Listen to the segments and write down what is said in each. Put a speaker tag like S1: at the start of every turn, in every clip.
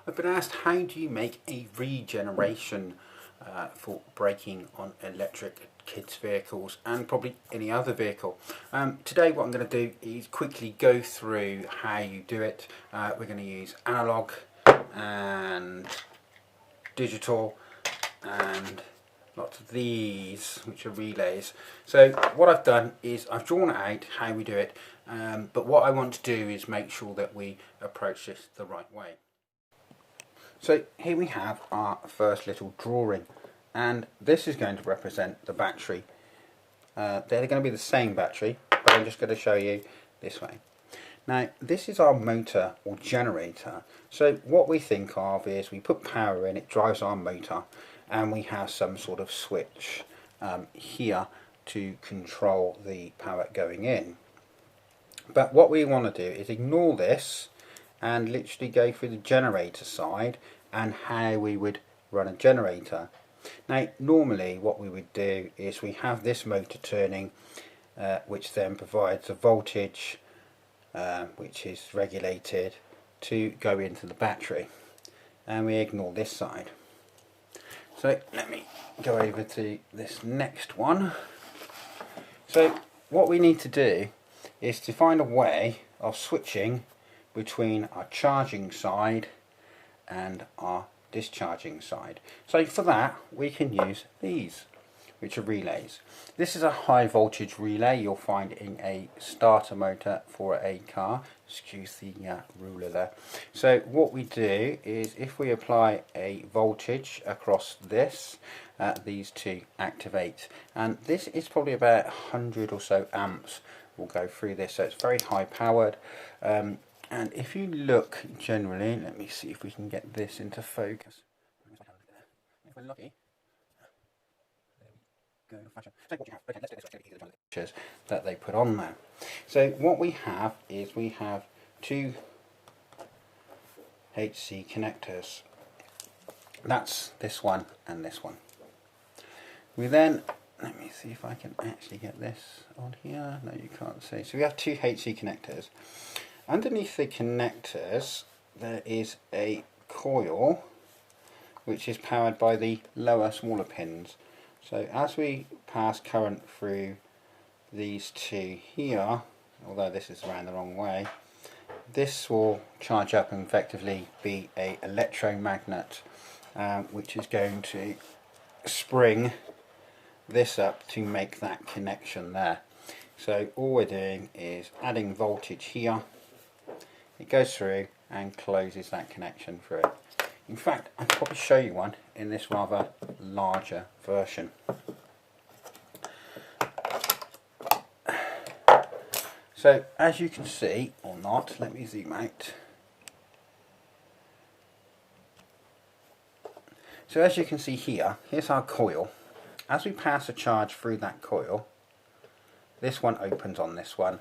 S1: I've been asked, how do you make a regeneration for braking on electric kids vehicles and probably any other vehicle. Today what I'm going to do is quickly go through how you do it. We're going to use analog and digital and lots of these which are relays. So what I've done is I've drawn out how we do it, but what I want to do is make sure that we approach this the right way. So here we have our first little drawing, and this is going to represent the battery. They're going to be the same battery, but I'm just going to show you this way. Now this is our motor or generator. So what we think of is we put power in, it drives our motor, and we have some sort of switch here to control the power going in. But what we want to do is ignore this and literally go through the generator side and how we would run a generator. Now normally what we would do is we have this motor turning, which then provides a voltage which is regulated to go into the battery, and we ignore this side. So let me go over to this next one. So what we need to do is to find a way of switching between our charging side and our discharging side. So for that we can use these, which are relays. This is a high voltage relay you'll find in a starter motor for a car. Excuse the ruler there. So what we do is if we apply a voltage across this, these two activate, and this is probably about 100 or so amps will go through this, so it's very high powered. And if you look generally, let me see if we can get this into focus. If we're lucky. There we go. So what you have, okay, let's do this. Let's do the pictures that they put on there. So what we have is we have two HC connectors. That's this one and this one. We then, let me see if I can actually get this on here. No, you can't see. So we have two HC connectors. Underneath the connectors there is a coil which is powered by the lower, smaller pins. So as we pass current through these two here, although this is around the wrong way, this will charge up and effectively be an electromagnet, which is going to spring this up to make that connection there. So all we're doing is adding voltage here. It goes through and closes that connection through it. In fact, I'll probably show you one in this rather larger version. So as you can see, or not, let me zoom out. So as you can see here, here's our coil. As we pass a charge through that coil, this one opens on this one,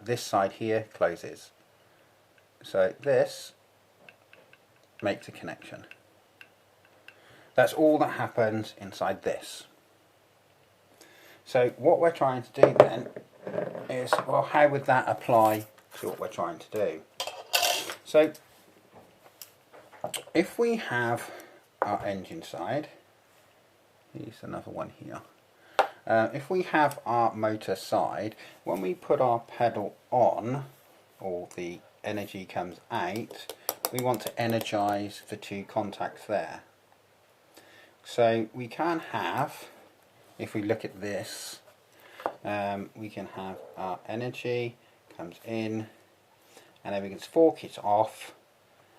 S1: this side here closes. So this makes a connection. That's all that happens inside this. So what we're trying to do then is, well, how would that apply to what we're trying to do? So if we have our engine side, here's another one here. If we have our motor side, when we put our pedal on, or the energy comes out, we want to energize the two contacts there. So we can have, if we look at this, we can have our energy comes in, and then we can fork it off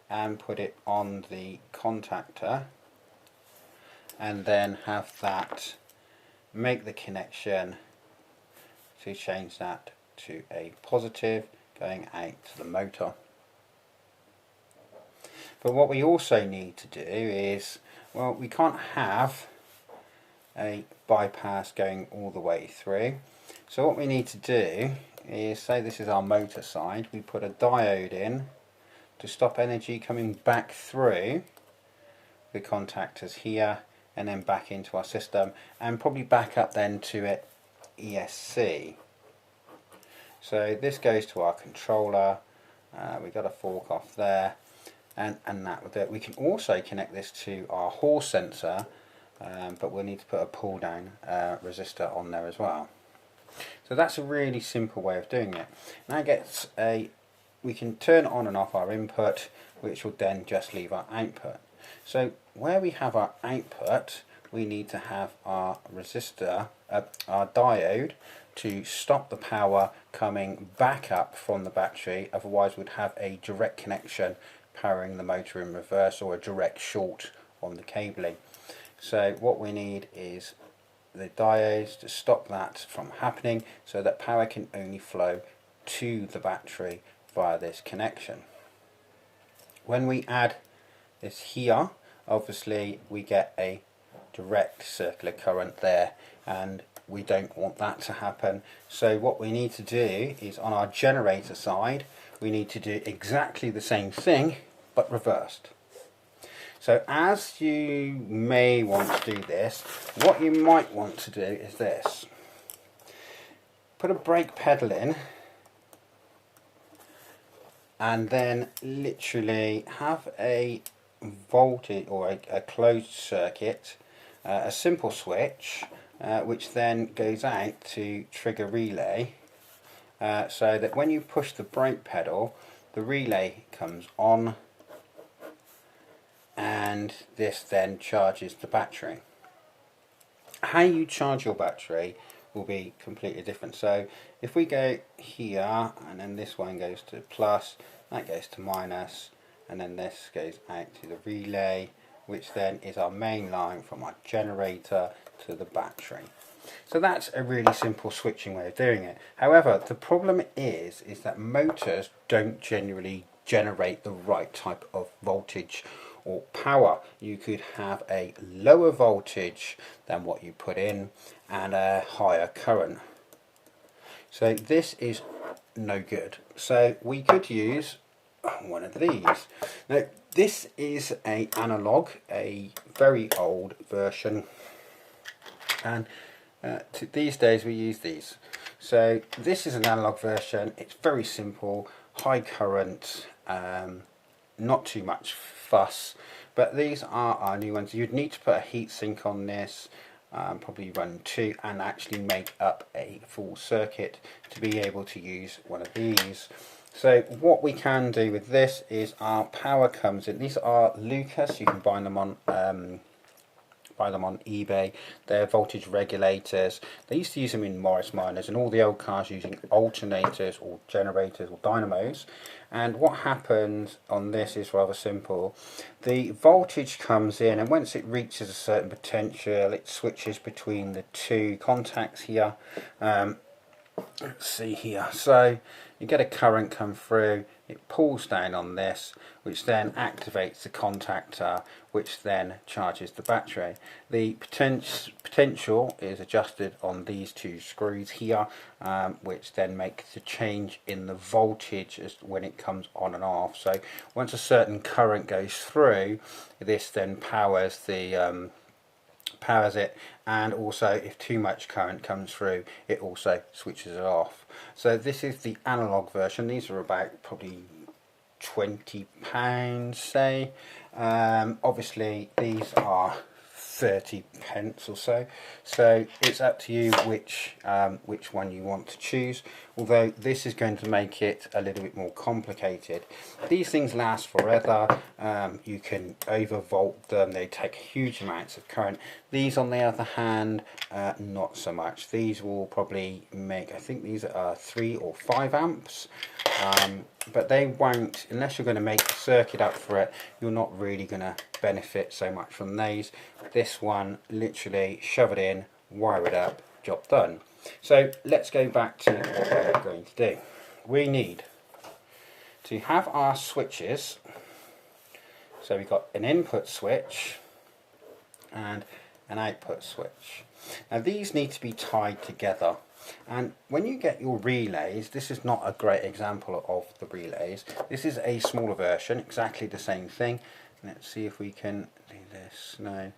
S1: and put it on the contactor, and then have that make the connection to change that to a positive going out to the motor. But what we also need to do is, well, we can't have a bypass going all the way through. So what we need to do is, say this is our motor side, we put a diode in to stop energy coming back through the contactors here and then back into our system, and probably back up then to it ESC. So this goes to our controller, we've got a fork off there, and that with it. We can also connect this to our Hall sensor, but we'll need to put a pull down resistor on there as well. So that's a really simple way of doing it. Now we can turn on and off our input, which will then just leave our output. So where we have our output, we need to have our resistor, our diode, to stop the power coming back up from the battery. Otherwise we'd have a direct connection powering the motor in reverse, or a direct short on the cabling. So what we need is the diodes to stop that from happening, so that power can only flow to the battery via this connection. When we add this here, obviously we get a direct circular current there, and we don't want that to happen. So what we need to do is, on our generator side, we need to do exactly the same thing but reversed. So as you may want to do this, what you might want to do is this: put a brake pedal in, and then literally have a voltage or a closed circuit, a simple switch, which then goes out to trigger relay, so that when you push the brake pedal, the relay comes on, and this then charges the battery. How you charge your battery will be completely different. So if we go here, and then this one goes to plus, that goes to minus, and then this goes out to the relay, which then is our main line from our generator to the battery. So that's a really simple switching way of doing it. However, the problem is that motors don't generally generate the right type of voltage or power. You could have a lower voltage than what you put in and a higher current. So this is no good. So we could use one of these. Now this is an analog, a very old version, and these days we use these. So this is an analog version. It's very simple, high current, not too much fuss, but these are our new ones. You'd need to put a heat sink on this, probably run 2, and actually make up a full circuit to be able to use one of these. So what we can do with this is, our power comes in. These are Lucas. You can buy them on eBay. They're voltage regulators. They used to use them in Morris Minors and all the old cars using alternators or generators or dynamos. And what happens on this is rather simple. The voltage comes in, and once it reaches a certain potential, it switches between the two contacts here. Let's see here. So you get a current come through, it pulls down on this, which then activates the contactor, which then charges the battery. The potential is adjusted on these two screws here, which then makes the change in the voltage as when it comes on and off. So once a certain current goes through, this then powers the powers it, and also if too much current comes through, it also switches it off. So this is the analog version. These are about probably £20, say. Obviously these are 30 pence or so, so it's up to you which one you want to choose, although this is going to make it a little bit more complicated. These things last forever. You can overvolt them, they take huge amounts of current. These on the other hand, not so much. These will probably make, I think these are 3 or 5 amps, but they won't, unless you're going to make a circuit up for it, you're not really going to benefit so much from these. This one, literally shove it in, wire it up, job done. So let's go back to what we're going to do. We need to have our switches. So we've got an input switch and an output switch. Now these need to be tied together, and when you get your relays, this is not a great example of the relays. This is a smaller version, exactly the same thing. Let's see if we can do this. No.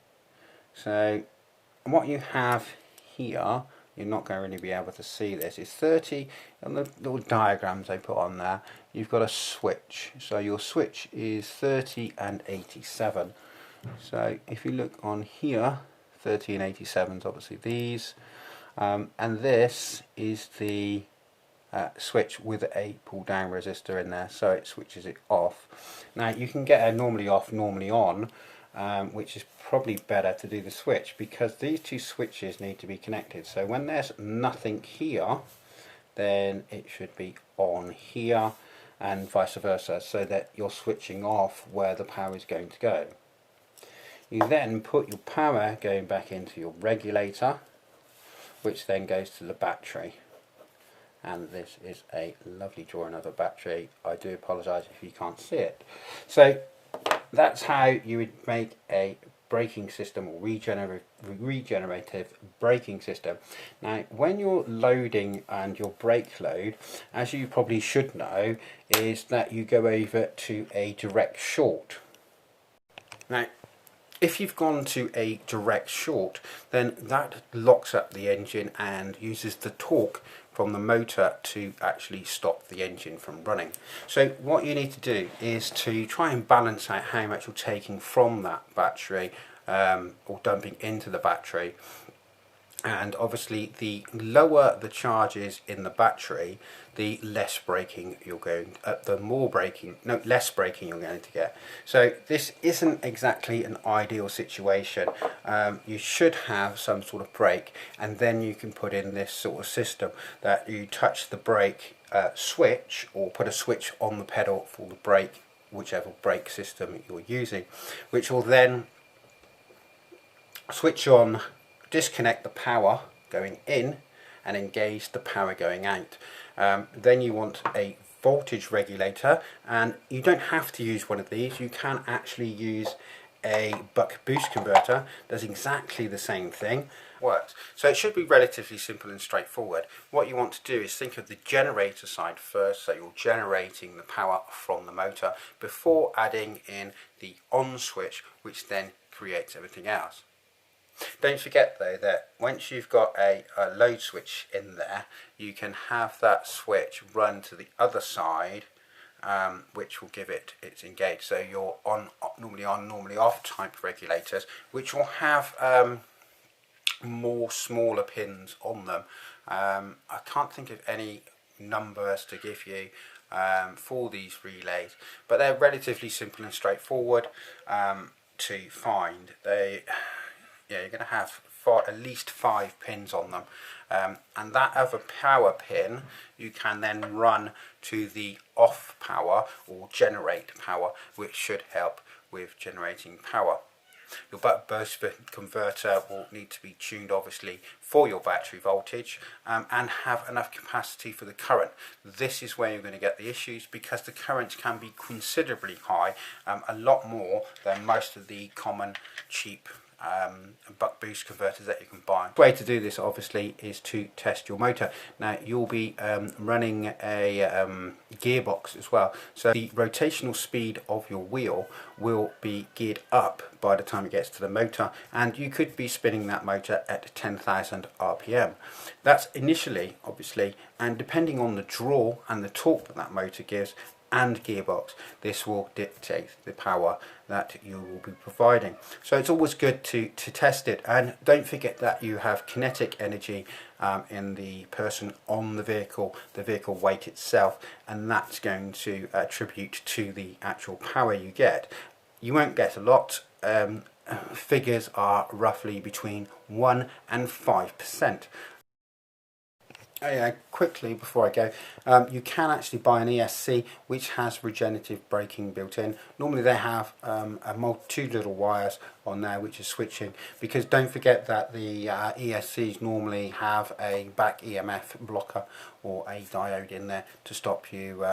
S1: So what you have here you're not going to really be able to see this. It's 30 on the little diagrams they put on there. You've got a switch, so your switch is 30 and 87. So if you look on here, 30 and 87 is obviously these, and this is the switch with a pull down resistor in there, so it switches it off. Now you can get a normally off, normally on, which is probably better to do the switch, because these two switches need to be connected. So when there's nothing here, then it should be on here, and vice versa, so that you're switching off where the power is going to go. You then put your power going back into your regulator, which then goes to the battery. And this is a lovely drawing of a battery. I do apologise if you can't see it. So that's how you would make a braking system, or regenerative braking system. Now when you're loading and your brake load, as you probably should know, is that you go over to a direct short. Now if you've gone to a direct short, then that locks up the engine and uses the torque from the motor to actually stop the engine from running. So what you need to do is to try and balance out how much you're taking from that battery, or dumping into the battery. And obviously the lower the charge is in the battery, the less braking you're going less braking you're going to get. So this isn't exactly an ideal situation. You should have some sort of brake, and then you can put in this sort of system that you touch the brake switch, or put a switch on the pedal for the brake, whichever brake system you're using, which will then switch on, disconnect the power going in, and engage the power going out. Then you want a voltage regulator, and you don't have to use one of these. You can actually use a buck boost converter. Does exactly the same thing, works. So it should be relatively simple and straightforward. What you want to do is think of the generator side first, so you're generating the power from the motor before adding in the on switch, which then creates everything else. Don't forget though that once you've got a load switch in there, you can have that switch run to the other side, which will give it its engaged. So your on, normally off type regulators, which will have more smaller pins on them. I can't think of any numbers to give you for these relays, but they're relatively simple and straightforward to find. You're going to have at least 5 pins on them, and that other power pin you can then run to the off power or generate power, which should help with generating power. Your buck boost converter will need to be tuned obviously for your battery voltage, and have enough capacity for the current. This is where you're going to get the issues, because the currents can be considerably high, a lot more than most of the common cheap buck boost converters that you can buy. The way to do this obviously is to test your motor. Now you'll be running a gearbox as well, so the rotational speed of your wheel will be geared up by the time it gets to the motor, and you could be spinning that motor at 10,000 RPM. That's initially obviously, and depending on the draw and the torque that motor gives and gearbox, this will dictate the power that you will be providing. So it's always good to test it, and don't forget that you have kinetic energy in the person on the vehicle weight itself, and that's going to attribute to the actual power you get. You won't get a lot. Figures are roughly between 1 and 5%. Quickly before I go, you can actually buy an ESC which has regenerative braking built in. Normally they have two little wires on there which is switching, because don't forget that the ESCs normally have a back EMF blocker or a diode in there to stop you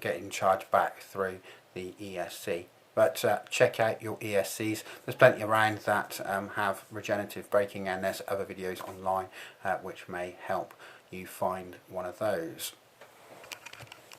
S1: getting charged back through the ESC. But check out your ESCs. There's plenty around that have regenerative braking, and there's other videos online which may help you find one of those.